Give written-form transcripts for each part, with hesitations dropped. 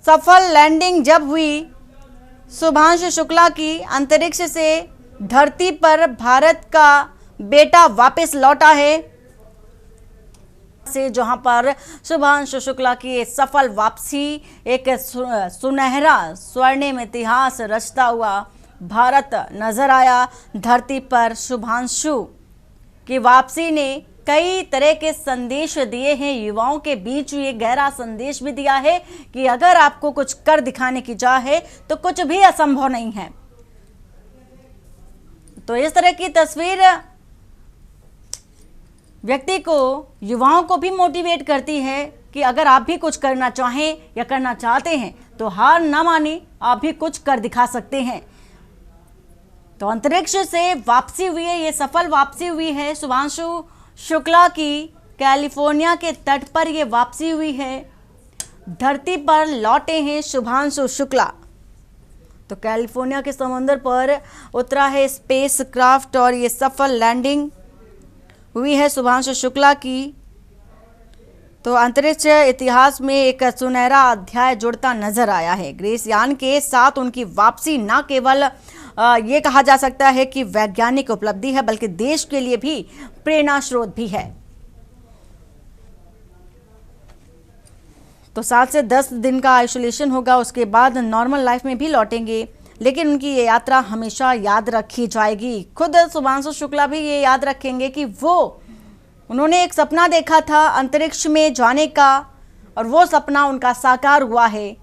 सफल लैंडिंग जब हुई शुभांशु शुक्ला की, अंतरिक्ष से धरती पर भारत का बेटा वापस लौटा है से, जहां पर शुभांशु शुक्ला की सफल वापसी एक सुनहरा स्वर्णिम इतिहास रचता हुआ भारत नजर आया। धरती पर शुभांशु की वापसी ने कई तरह के संदेश दिए हैं युवाओं के बीच। ये गहरा संदेश भी दिया है कि अगर आपको कुछ कर दिखाने की चाह है तो कुछ भी असंभव नहीं है। तो इस तरह की तस्वीर व्यक्ति को, युवाओं को भी मोटिवेट करती है कि अगर आप भी कुछ करना चाहें या करना चाहते हैं तो हार ना माने, आप भी कुछ कर दिखा सकते हैं। तो अंतरिक्ष से वापसी हुई है, ये सफल वापसी हुई है शुभांशु शुक्ला की। कैलिफोर्निया के तट पर ये वापसी हुई है। धरती पर लौटे हैं शुभांशु शुक्ला। तो कैलिफोर्निया के समुद्र पर उतरा है स्पेस क्राफ्ट और ये सफल लैंडिंग हुई है शुभांशु शुक्ला की। तो अंतरिक्ष इतिहास में एक सुनहरा अध्याय जुड़ता नजर आया है। ग्रेस यान के साथ उनकी वापसी न केवल ये कहा जा सकता है कि वैज्ञानिक उपलब्धि है, बल्कि देश के लिए भी प्रेरणा स्रोत भी है। तो 7 से 10 दिन का आइसोलेशन होगा, उसके बाद नॉर्मल लाइफ में भी लौटेंगे, लेकिन उनकी ये यात्रा हमेशा याद रखी जाएगी। खुद शुभांशु शुक्ला भी ये याद रखेंगे कि उन्होंने एक सपना देखा था अंतरिक्ष में जाने का, और वो सपना उनका साकार हुआ है।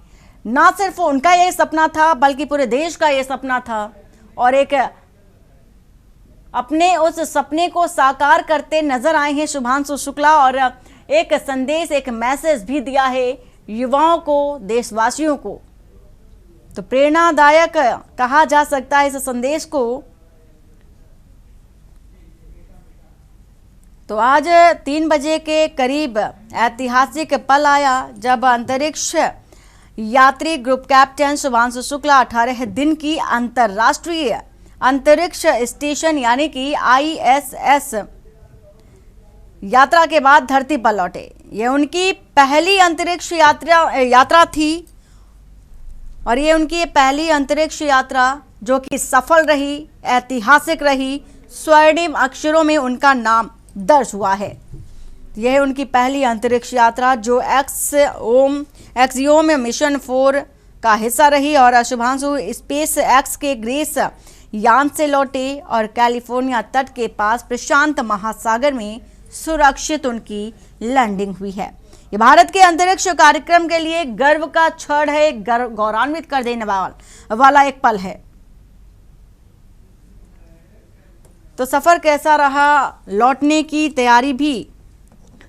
ना सिर्फ उनका ये सपना था बल्कि पूरे देश का ये सपना था, और एक अपने उस सपने को साकार करते नजर आए हैं शुभांशु शुक्ला, और एक संदेश, एक मैसेज भी दिया है युवाओं को, देशवासियों को। तो प्रेरणादायक कहा जा सकता है इस संदेश को। तो आज 3 बजे के करीब ऐतिहासिक पल आया जब अंतरिक्ष यात्री ग्रुप कैप्टन शुभांशु शुक्ला 18 दिन की अंतर्राष्ट्रीय अंतरिक्ष स्टेशन यानी कि ISS यात्रा के बाद धरती पर लौटे। ये उनकी पहली अंतरिक्ष यात्रा थी, और ये उनकी पहली अंतरिक्ष यात्रा जो कि सफल रही, ऐतिहासिक रही। स्वर्णिम अक्षरों में उनका नाम दर्ज हुआ है। यह उनकी पहली अंतरिक्ष यात्रा जो एक्सियोम मिशन 4 का हिस्सा रही, और शुभांशु स्पेस एक्स के ग्रेस यान से लौटे और कैलिफोर्निया तट के पास प्रशांत महासागर में सुरक्षित उनकी लैंडिंग हुई है। ये भारत के अंतरिक्ष कार्यक्रम के लिए गर्व का क्षण है, गौरवान्वित कर देने वाला एक पल है। तो सफर कैसा रहा, लौटने की तैयारी भी।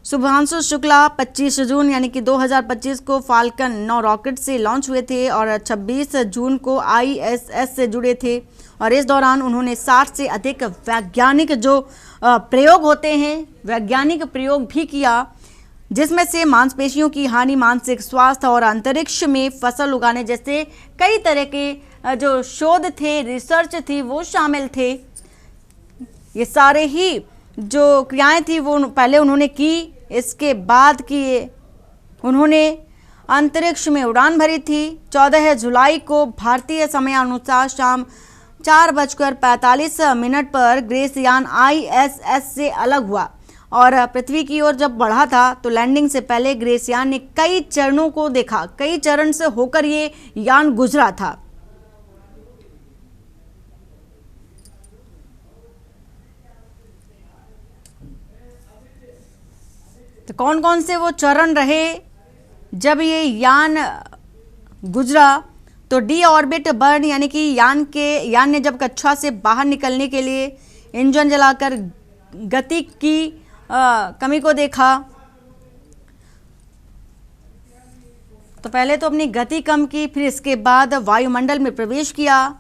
शुभांशु शुक्ला 25 जून यानी कि 2025 को फाल्कन 9 रॉकेट से लॉन्च हुए थे और 26 जून को ISS से जुड़े थे, और इस दौरान उन्होंने 60 से अधिक वैज्ञानिक जो प्रयोग होते हैं, वैज्ञानिक प्रयोग भी किया, जिसमें से मांसपेशियों की हानि, मानसिक स्वास्थ्य और अंतरिक्ष में फसल उगाने जैसे कई तरह के जो शोध थे, रिसर्च थी, वो शामिल थे। ये सारे ही जो क्रियाएं थी वो पहले उन्होंने की, इसके बाद की उन्होंने अंतरिक्ष में उड़ान भरी थी। 14 जुलाई को भारतीय समय अनुसार शाम 4:45 पर ग्रेस यान ISS से अलग हुआ और पृथ्वी की ओर जब बढ़ा था तो लैंडिंग से पहले ग्रेस यान ने कई चरणों को देखा। कई चरण से होकर ये यान गुजरा था। तो कौन कौन से वो चरण रहे जब ये यान गुजरा? तो डी ऑर्बिट बर्न यानी कि यान ने जब कक्षा से बाहर निकलने के लिए इंजन जलाकर गति की कमी को देखा, तो पहले तो अपनी गति कम की, फिर इसके बाद वायुमंडल में प्रवेश किया।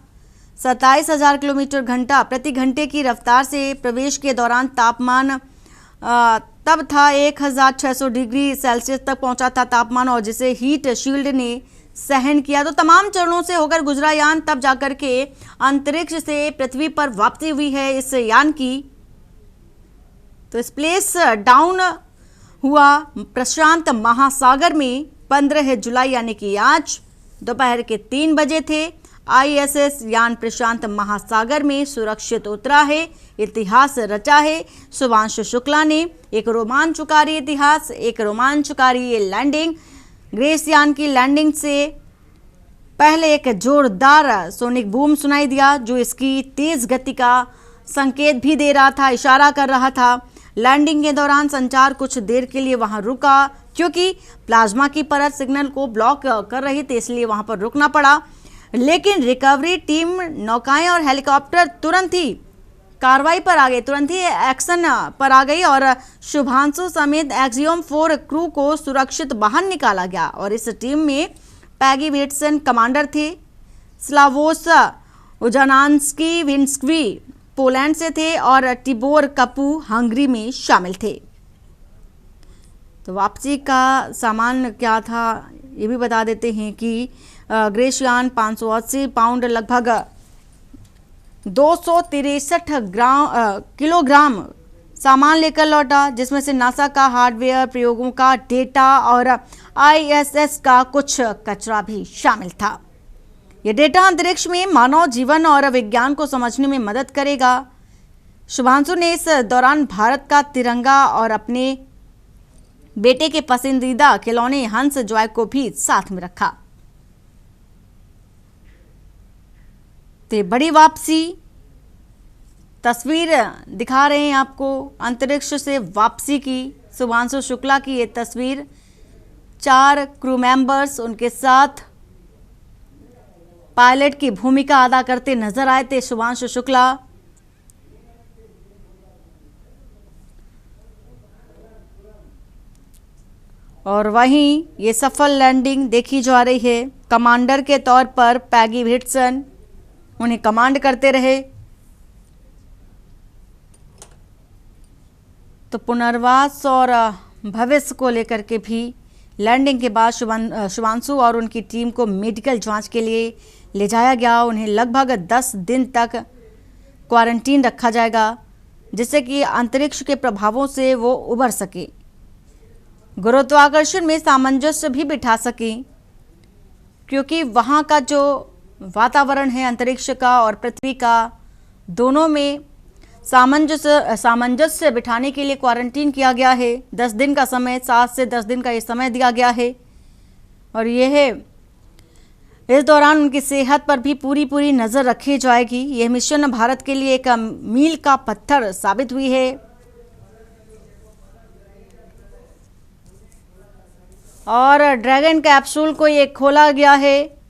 27,000 किलोमीटर घंटा प्रति घंटे की रफ्तार से प्रवेश के दौरान तापमान तब था 1600 डिग्री सेल्सियस तक पहुंचा था तापमान, और जिसे हीट शील्ड ने सहन किया। तो तमाम चरणों से होकर गुजरा यान, तब जाकर के अंतरिक्ष से पृथ्वी पर वापसी हुई है इस यान की। तो स्प्लेश डाउन हुआ प्रशांत महासागर में 15 जुलाई यानी कि आज दोपहर के 3 बजे थे। ISS यान प्रशांत महासागर में सुरक्षित उतरा है, इतिहास रचा है शुभांशु शुक्ला ने। एक रोमांचकारी इतिहास, एक रोमांचकारी ये लैंडिंग। ग्रेस यान की लैंडिंग से पहले एक जोरदार सोनिक बूम सुनाई दिया, जो इसकी तेज गति का संकेत भी दे रहा था, इशारा कर रहा था। लैंडिंग के दौरान संचार कुछ देर के लिए वहां रुका, क्योंकि प्लाज्मा की परत सिग्नल को ब्लॉक कर रही थी, इसलिए वहां पर रुकना पड़ा। लेकिन रिकवरी टीम, नौकाएं और हेलीकॉप्टर तुरंत ही कार्रवाई पर आ गए, तुरंत ही एक्शन पर आ गई और शुभांशु समेत एक्सियोम 4 क्रू को सुरक्षित बाहर निकाला गया। और इस टीम में पैगी वेटसन कमांडर थे, स्लावोस उजानान्स्की विंस्क्वी पोलैंड से थे और टिबोर कपू हंगरी में शामिल थे। तो वापसी का सामान क्या था ये भी बता देते हैं कि ग्रेस यान 580 पाउंड लगभग 263 किलोग्राम सामान लेकर लौटा, जिसमें से नासा का हार्डवेयर, प्रयोगों का डेटा और ISS का कुछ कचरा भी शामिल था। यह डेटा अंतरिक्ष में मानव जीवन और विज्ञान को समझने में मदद करेगा। शुभांशु ने इस दौरान भारत का तिरंगा और अपने बेटे के पसंदीदा खिलौने हंस जॉय को भी साथ में रखा। तो बड़ी वापसी तस्वीर दिखा रहे हैं आपको अंतरिक्ष से वापसी की। शुभांशु शुक्ला की ये तस्वीर, 4 क्रू मेंबर्स उनके साथ पायलट की भूमिका अदा करते नजर आए थे शुभांशु शुक्ला। और वहीं ये सफल लैंडिंग देखी जा रही है। कमांडर के तौर पर पैगी वेटसन उन्हें कमांड करते रहे। तो पुनर्वास और भविष्य को लेकर के भी लैंडिंग के बाद शुभांशु और उनकी टीम को मेडिकल जांच के लिए ले जाया गया। उन्हें लगभग 10 दिन तक क्वारंटीन रखा जाएगा, जिससे कि अंतरिक्ष के प्रभावों से वो उबर सके, गुरुत्वाकर्षण में सामंजस्य भी बिठा सके, क्योंकि वहाँ का जो वातावरण है अंतरिक्ष का और पृथ्वी का, दोनों में सामंजस्य बिठाने के लिए क्वारंटीन किया गया है। 10 दिन का समय, 7 से 10 दिन का ये समय दिया गया है। और यह है, इस दौरान उनकी सेहत पर भी पूरी नज़र रखी जाएगी। यह मिशन भारत के लिए एक मील का पत्थर साबित हुई है। और ड्रैगन कैप्सूल को ये खोला गया है।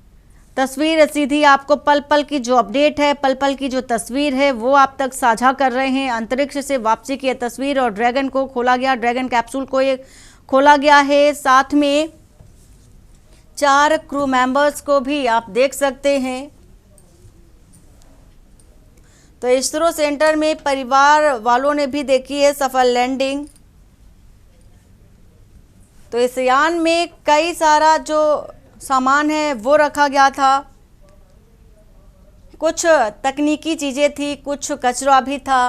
तस्वीर सीधी आपको पल पल की जो अपडेट है, पल पल की जो तस्वीर है वो आप तक साझा कर रहे हैं। अंतरिक्ष से वापसी की तस्वीर और ड्रैगन को खोला गया, ड्रैगन कैप्सूल को ये खोला गया है। साथ में 4 क्रू मेंबर्स को भी आप देख सकते हैं। तो इसरो सेंटर में परिवार वालों ने भी देखी है सफल लैंडिंग। तो इस यान में कई सारा जो सामान है वो रखा गया था, कुछ तकनीकी चीज़ें थी, कुछ कचरा भी था।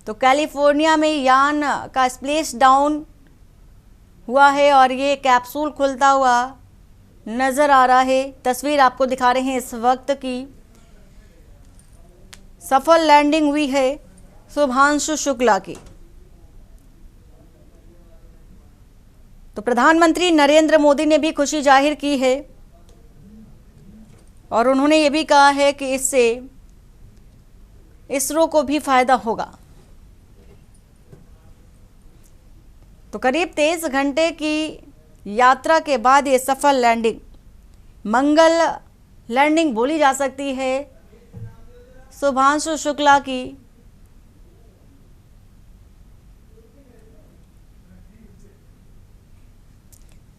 तो कैलिफोर्निया में यान का स्प्लेश डाउन हुआ है और ये कैप्सूल खुलता हुआ नज़र आ रहा है। तस्वीर आपको दिखा रहे हैं इस वक्त की। सफल लैंडिंग हुई है शुभांशु शुक्ला की। तो प्रधानमंत्री नरेंद्र मोदी ने भी खुशी जाहिर की है और उन्होंने ये भी कहा है कि इससे इसरो को भी फायदा होगा। तो करीब 23 घंटे की यात्रा के बाद ये सफल लैंडिंग, मंगल लैंडिंग बोली जा सकती है शुभांशु शुक्ला की।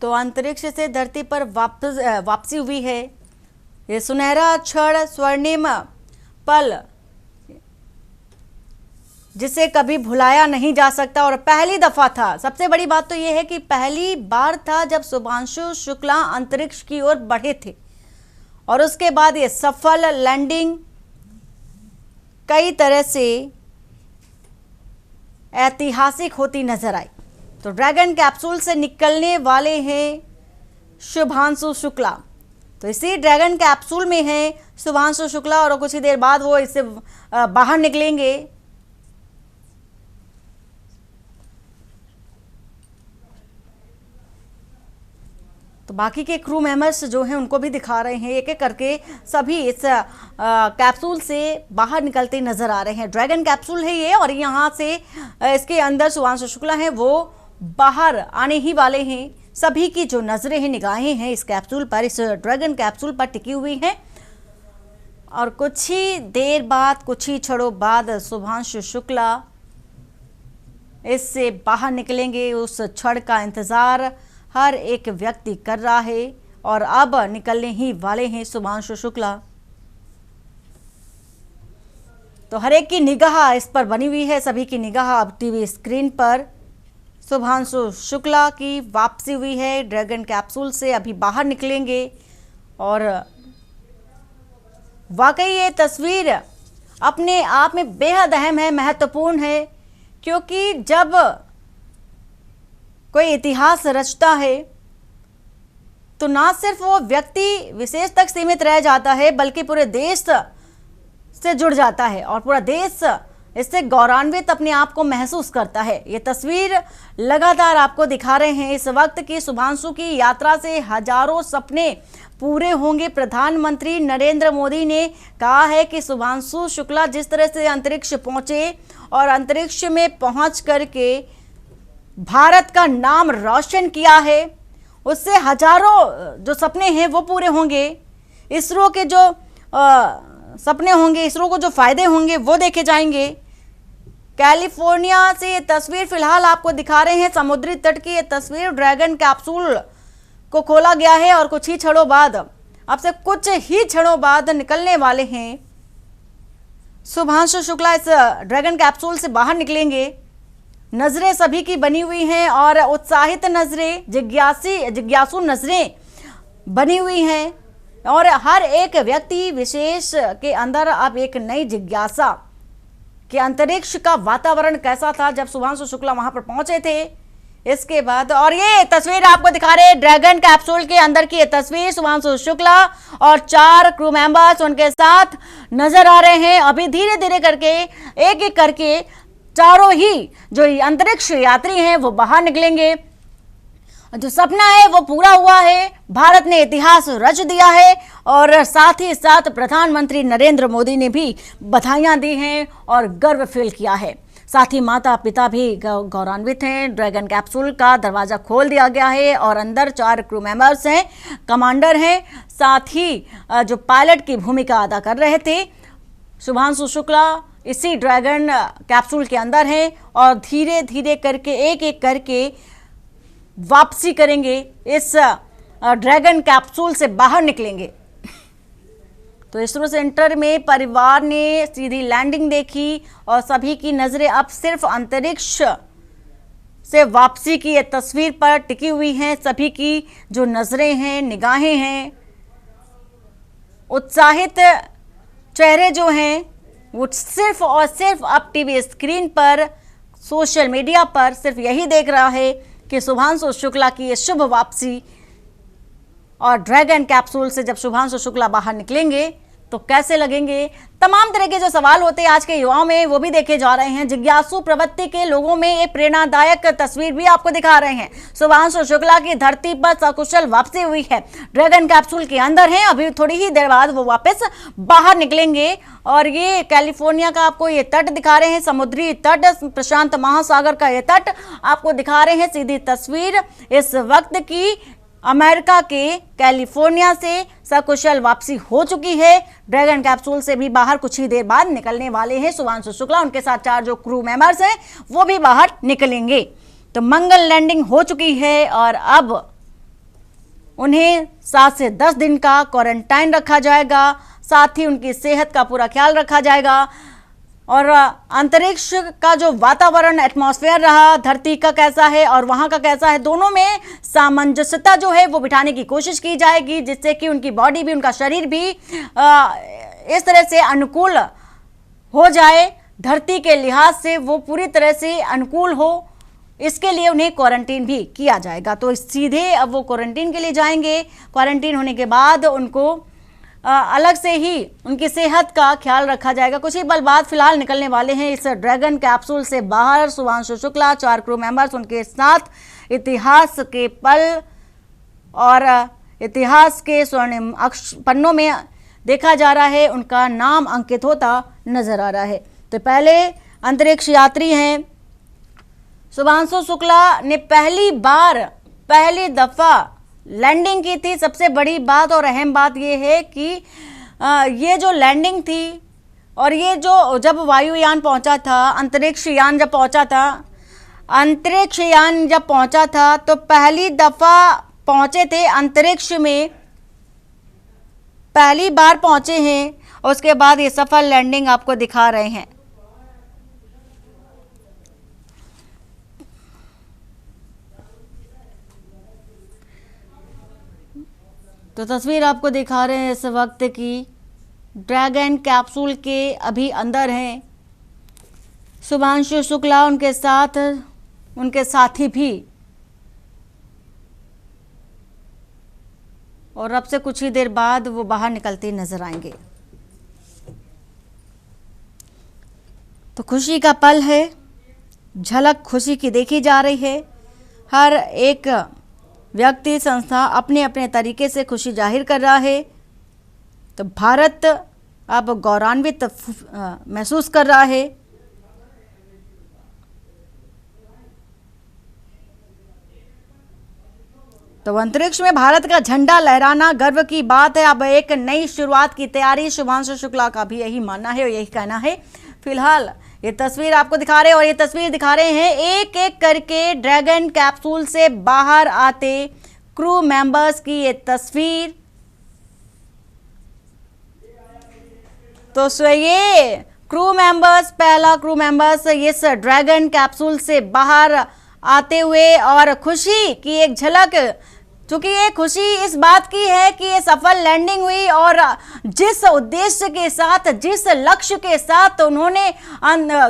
तो अंतरिक्ष से धरती पर वापसी हुई है। ये सुनहरा क्षण, स्वर्णिम पल, जिसे कभी भुलाया नहीं जा सकता और पहली दफा था। सबसे बड़ी बात तो यह है कि पहली बार था जब शुभांशु शुक्ला अंतरिक्ष की ओर बढ़े थे और उसके बाद ये सफल लैंडिंग कई तरह से ऐतिहासिक होती नजर आई। तो ड्रैगन कैप्सूल से निकलने वाले हैं शुभांशु शुक्ला। तो इसी ड्रैगन कैप्सूल में है शुभांशु शुक्ला और कुछ ही देर बाद वो इससे बाहर निकलेंगे। तो बाकी के क्रू मेंबर्स जो हैं उनको भी दिखा रहे हैं, एक एक करके सभी इस कैप्सूल से बाहर निकलते नजर आ रहे हैं। ड्रैगन कैप्सूल है ये और यहाँ से इसके अंदर शुभांशु शुक्ला हैं वो बाहर आने ही वाले हैं। सभी की जो नजरें हैं, निगाहें हैं इस कैप्सूल पर, इस ड्रैगन कैप्सूल पर टिकी हुई हैं और कुछ ही देर बाद, कुछ ही क्षणों बाद शुभांशु शुक्ला इससे बाहर निकलेंगे। उस क्षण का इंतजार हर एक व्यक्ति कर रहा है और अब निकलने ही वाले हैं शुभांशु शुक्ला। तो हर एक की निगाह इस पर बनी हुई है, सभी की निगाह अब टीवी स्क्रीन पर। शुभांशु शुक्ला की वापसी हुई है, ड्रैगन कैप्सूल से अभी बाहर निकलेंगे और वाकई ये तस्वीर अपने आप में बेहद अहम है, महत्वपूर्ण है, क्योंकि जब कोई इतिहास रचता है तो ना सिर्फ वो व्यक्ति विशेष तक सीमित रह जाता है बल्कि पूरे देश से जुड़ जाता है और पूरा देश इससे गौरवान्वित अपने आप को महसूस करता है। ये तस्वीर लगातार आपको दिखा रहे हैं इस वक्त की शुभांशु की यात्रा से हजारों सपने पूरे होंगे। प्रधानमंत्री नरेंद्र मोदी ने कहा है कि शुभांशु शुक्ला जिस तरह से अंतरिक्ष पहुंचे और अंतरिक्ष में पहुंच करके भारत का नाम रोशन किया है, उससे हजारों जो सपने हैं वो पूरे होंगे। इसरो के जो सपने होंगे, इसरो को जो फायदे होंगे वो देखे जाएंगे। कैलिफोर्निया से ये तस्वीर फिलहाल आपको दिखा रहे हैं, समुद्री तट की ये तस्वीर। ड्रैगन कैप्सूल को खोला गया है और कुछ ही क्षणों बाद, अब से कुछ ही क्षणों बाद निकलने वाले हैं शुभांशु शुक्ला। इस ड्रैगन कैप्सूल से बाहर निकलेंगे। नजरें सभी की बनी हुई हैं और उत्साहित नजरें, जिज्ञासु नजरें बनी हुई हैं और हर एक व्यक्ति विशेष के अंदर अब एक नई जिज्ञासा कि अंतरिक्ष का वातावरण कैसा था जब शुभांशु शुक्ला वहां पर पहुंचे थे। इसके बाद और ये तस्वीर आपको दिखा रहे हैं ड्रैगन कैप्सूल के अंदर की ये तस्वीर, शुभांशु शुक्ला और 4 क्रू मेंबर्स उनके साथ नजर आ रहे हैं। अभी धीरे धीरे करके एक एक करके चारों ही जो अंतरिक्ष यात्री हैं वो बाहर निकलेंगे। जो सपना है वो पूरा हुआ है, भारत ने इतिहास रच दिया है और साथ ही साथ प्रधानमंत्री नरेंद्र मोदी ने भी बधाइयां दी हैं और गर्व फील किया है। साथ ही माता पिता भी गौरवान्वित हैं। ड्रैगन कैप्सूल का दरवाजा खोल दिया गया है और अंदर 4 क्रू मेंबर्स हैं, कमांडर हैं, साथ ही जो पायलट की भूमिका अदा कर रहे थे शुभांशु शुक्ला इसी ड्रैगन कैप्सूल के अंदर हैं और धीरे धीरे करके एक एक करके वापसी करेंगे, इस ड्रैगन कैप्सूल से बाहर निकलेंगे। तो इसरो सेंटर में परिवार ने सीधी लैंडिंग देखी और सभी की नजरें अब सिर्फ अंतरिक्ष से वापसी की ये तस्वीर पर टिकी हुई हैं। सभी की जो नजरें हैं, निगाहें हैं, उत्साहित चेहरे जो हैं वो सिर्फ और सिर्फ अब टीवी स्क्रीन पर, सोशल मीडिया पर सिर्फ यही देख रहा है कि शुभांशु शुक्ला की ये शुभ वापसी। और ड्रैगन कैप्सूल से जब शुभांशु शुक्ला बाहर निकलेंगे तो कैसे लगेंगे, तमाम तरह के जो सवाल होते हैं आज के युवाओं में वो भी देखे जा रहे हैं। जिज्ञासु प्रवृत्ति के लोगों में एक प्रेरणादायक तस्वीर भी आपको दिखा रहे हैं। शुभांशु शुक्ला की धरती पर सकुशल वापसी हुई है, ड्रैगन कैप्सूल के अंदर हैं, अभी थोड़ी ही देर बाद वो वापस बाहर निकलेंगे। और ये कैलिफोर्निया का आपको ये तट दिखा रहे हैं, समुद्री तट, प्रशांत महासागर का ये तट आपको दिखा रहे हैं। सीधी तस्वीर इस वक्त की अमेरिका के कैलिफोर्निया से सकुशल वापसी हो चुकी है। ड्रैगन कैप्सूल से भी बाहर कुछ ही देर बाद निकलने वाले हैं शुभांशु शुक्ला, उनके साथ 4 जो क्रू मेंबर्स हैं वो भी बाहर निकलेंगे। तो मंगल लैंडिंग हो चुकी है और अब उन्हें 7 से 10 दिन का क्वारंटाइन रखा जाएगा, साथ ही उनकी सेहत का पूरा ख्याल रखा जाएगा। और अंतरिक्ष का जो वातावरण, एटमॉस्फेयर रहा, धरती का कैसा है और वहाँ का कैसा है, दोनों में सामंजस्यता जो है वो बिठाने की कोशिश की जाएगी, जिससे कि उनकी बॉडी भी, उनका शरीर भी इस तरह से अनुकूल हो जाए, धरती के लिहाज से वो पूरी तरह से अनुकूल हो इसके लिए उन्हें क्वारंटीन भी किया जाएगा। तो सीधे अब वो क्वारंटीन के लिए जाएंगे। क्वारंटीन होने के बाद उनको अलग से ही उनकी सेहत का ख्याल रखा जाएगा। कुछ ही पल बाद फिलहाल निकलने वाले हैं इस ड्रैगन कैप्सूल से बाहर शुभांशु शुक्ला, 4 क्रू मेंबर्स उनके साथ। इतिहास के पल और इतिहास के स्वर्णिम पन्नों में देखा जा रहा है, उनका नाम अंकित होता नजर आ रहा है। तो पहले अंतरिक्ष यात्री हैं शुभांशु शुक्ला ने पहली दफा लैंडिंग की थी। सबसे बड़ी बात और अहम बात यह है कि ये जो लैंडिंग थी और ये जो जब वायुयान पहुंचा था, अंतरिक्ष यान जब पहुंचा था तो पहली दफा पहुंचे थे अंतरिक्ष में, पहली बार पहुंचे हैं। और उसके बाद ये सफल लैंडिंग आपको दिखा रहे हैं। तो तस्वीर आपको दिखा रहे हैं इस वक्त की ड्रैगन कैप्सूल के अभी अंदर हैं शुभांशु शुक्ला, उनके साथी भी। और अब से कुछ ही देर बाद वो बाहर निकलते नजर आएंगे। तो खुशी का पल है, झलक खुशी की देखी जा रही है। हर एक व्यक्ति, संस्था अपने अपने तरीके से खुशी जाहिर कर रहा है। तो भारत अब गौरवान्वित महसूस कर रहा है। तो अंतरिक्ष में भारत का झंडा लहराना गर्व की बात है। अब एक नई शुरुआत की तैयारी, शुभांशु शुक्ला का भी यही मानना है और यही कहना है। फिलहाल ये तस्वीर आपको दिखा रहे हैं और ये तस्वीर दिखा रहे हैं एक एक करके ड्रैगन कैप्सूल से बाहर आते क्रू मेंबर्स की ये तस्वीर। तो ये क्रू मेंबर्स, पहला क्रू मेंबर्स इस ड्रैगन कैप्सूल से बाहर आते हुए और खुशी की एक झलक, क्योंकि ये खुशी इस बात की है कि ये सफल लैंडिंग हुई और जिस उद्देश्य के साथ, जिस लक्ष्य के साथ उन्होंने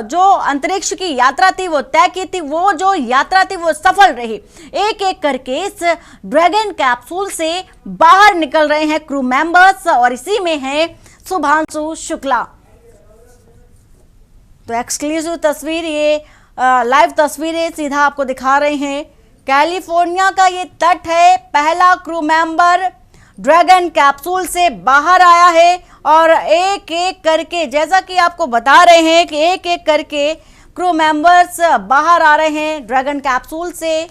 जो अंतरिक्ष की यात्रा थी वो तय की थी, वो जो यात्रा थी वो सफल रही। एक एक करके इस ड्रैगन कैप्सूल से बाहर निकल रहे हैं क्रू मेंबर्स और इसी में है शुभांशु शुक्ला। तो एक्सक्लूसिव तस्वीर, ये लाइव तस्वीरें सीधा आपको दिखा रहे हैं। कैलिफोर्निया का ये तट है। पहला क्रू मेंबर ड्रैगन कैप्सूल से बाहर आया है और एक एक करके, जैसा कि आपको बता रहे हैं कि एक एक करके क्रू मेंबर्स बाहर आ रहे हैं ड्रैगन कैप्सूल से।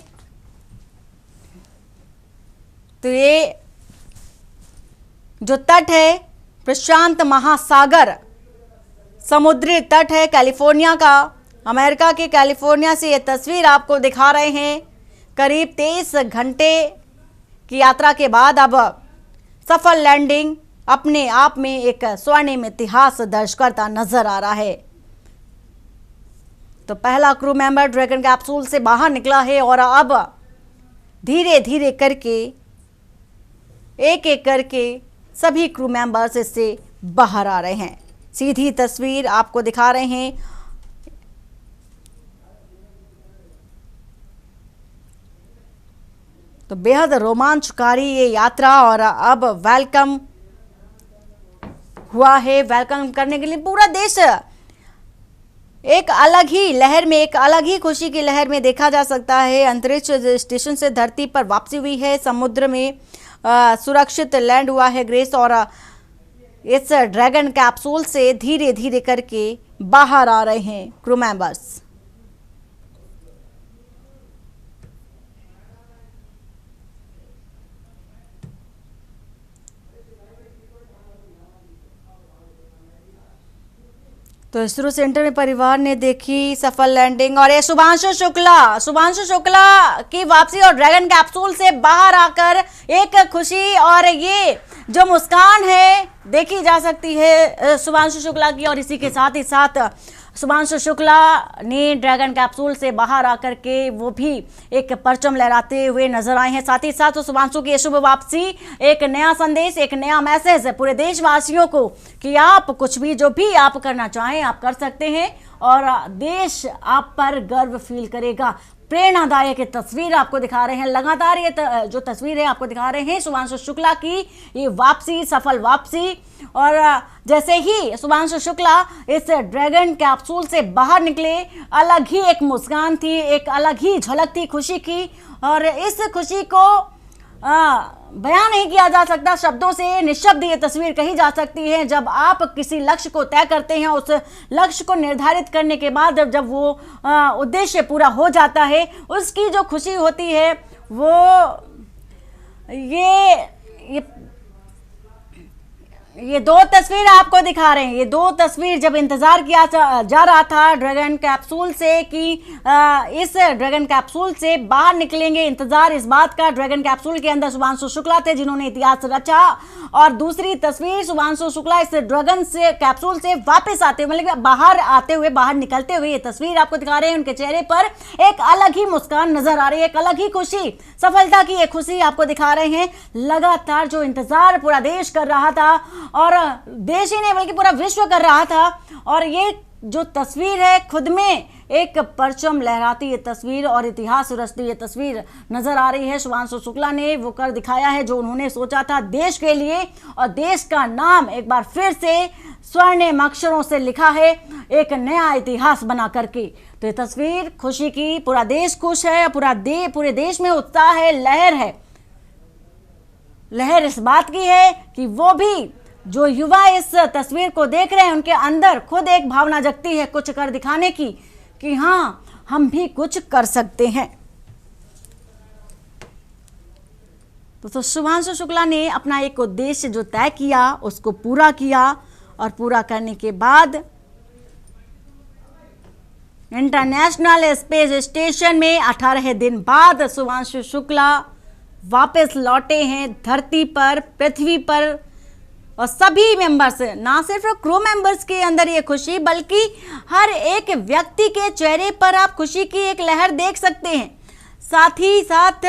तो ये जो तट है प्रशांत महासागर समुद्री तट है कैलिफोर्निया का। अमेरिका के कैलिफोर्निया से ये तस्वीर आपको दिखा रहे हैं। करीब 23 घंटे की यात्रा के बाद अब सफल लैंडिंग अपने आप में एक स्वर्णिम इतिहास दर्ज करता नजर आ रहा है। तो पहला क्रू मेंबर ड्रैगन कैप्सूल से बाहर निकला है और अब धीरे धीरे करके एक एक करके सभी क्रू मेंबर्स इससे बाहर आ रहे हैं। सीधी तस्वीर आपको दिखा रहे हैं। तो बेहद रोमांचकारी ये यात्रा और अब वेलकम हुआ है। वेलकम करने के लिए पूरा देश एक अलग ही लहर में, एक अलग ही खुशी की लहर में देखा जा सकता है। अंतरिक्ष स्टेशन से धरती पर वापसी हुई है, समुद्र में सुरक्षित लैंड हुआ है ग्रेस और इस ड्रैगन कैप्सूल से धीरे धीरे करके बाहर आ रहे हैं क्रू मेंबर्स। तो इसरो सेंटर में परिवार ने देखी सफल लैंडिंग और ये शुभांशु शुक्ला की वापसी और ड्रैगन कैप्सूल से बाहर आकर एक खुशी और ये जो मुस्कान है देखी जा सकती है शुभांशु शुक्ला की। और इसी के साथ ही साथ शुभांशु शुक्ला ने ड्रैगन कैप्सूल से बाहर आकर के वो भी एक परचम लहराते हुए नजर आए हैं। साथ ही साथ शुभांशु की शुभ वापसी एक नया संदेश, एक नया मैसेज है पूरे देशवासियों को कि आप कुछ भी, जो भी आप करना चाहें आप कर सकते हैं और देश आप पर गर्व फील करेगा। प्रेरणादायक तस्वीर आपको दिखा रहे हैं। लगातार ये जो तस्वीर है आपको दिखा रहे हैं शुभांशु शुक्ला की ये वापसी, सफल वापसी। और जैसे ही शुभांशु शुक्ला इस ड्रैगन कैप्सूल से बाहर निकले, अलग ही एक मुस्कान थी, एक अलग ही झलक थी खुशी की। और इस खुशी को बयान नहीं किया जा सकता, शब्दों से निःशब्द ये तस्वीर कही जा सकती है। जब आप किसी लक्ष्य को तय करते हैं, उस लक्ष्य को निर्धारित करने के बाद जब वो उद्देश्य पूरा हो जाता है, उसकी जो खुशी होती है वो ये दो तस्वीर आपको दिखा रहे हैं। ये दो तस्वीर जब इंतजार किया जा रहा था ड्रैगन कैप्सूल से कि इस ड्रैगन कैप्सूल से बाहर निकलेंगे, इंतजार इस बात का। ड्रैगन कैप्सूल के अंदर शुभांशु शुक्ला थे जिन्होंने इतिहास रचा। और दूसरी तस्वीर शुभांशु शुक्ला इस ड्रैगन से कैप्सूल से वापस आते हुए, मतलब बाहर आते हुए, बाहर निकलते हुए, ये तस्वीर आपको दिखा रहे हैं। उनके चेहरे पर एक अलग ही मुस्कान नजर आ रही है, एक अलग ही खुशी, सफलता की एक खुशी आपको दिखा रहे हैं। लगातार जो इंतजार पूरा देश कर रहा था, और देश ही नहीं बल्कि पूरा विश्व कर रहा था। और ये जो तस्वीर है खुद में एक परचम लहराती ये तस्वीर और इतिहास रचती ये तस्वीर नजर आ रही है। शुभांशु शुक्ला ने वो कर दिखाया है जो उन्होंने सोचा था देश के लिए, और देश का नाम एक बार फिर से स्वर्णिम अक्षरों से लिखा है, एक नया इतिहास बना करके। तो ये तस्वीर खुशी की, पूरा देश खुश है, पूरे देश में उत्साह है, लहर है। लहर इस बात की है कि वो भी जो युवा इस तस्वीर को देख रहे हैं, उनके अंदर खुद एक भावना जगती है कुछ कर दिखाने की, कि हाँ हम भी कुछ कर सकते हैं। तो शुभांशु शुक्ला ने अपना एक उद्देश्य जो तय किया उसको पूरा किया, और पूरा करने के बाद इंटरनेशनल स्पेस स्टेशन में 18 दिन बाद शुभांशु शुक्ला वापस लौटे हैं धरती पर, पृथ्वी पर। और सभी मेंबर्स, ना सिर्फ क्रू मेंबर्स के अंदर ये खुशी, बल्कि हर एक व्यक्ति के चेहरे पर आप खुशी की एक लहर देख सकते हैं। साथ ही साथ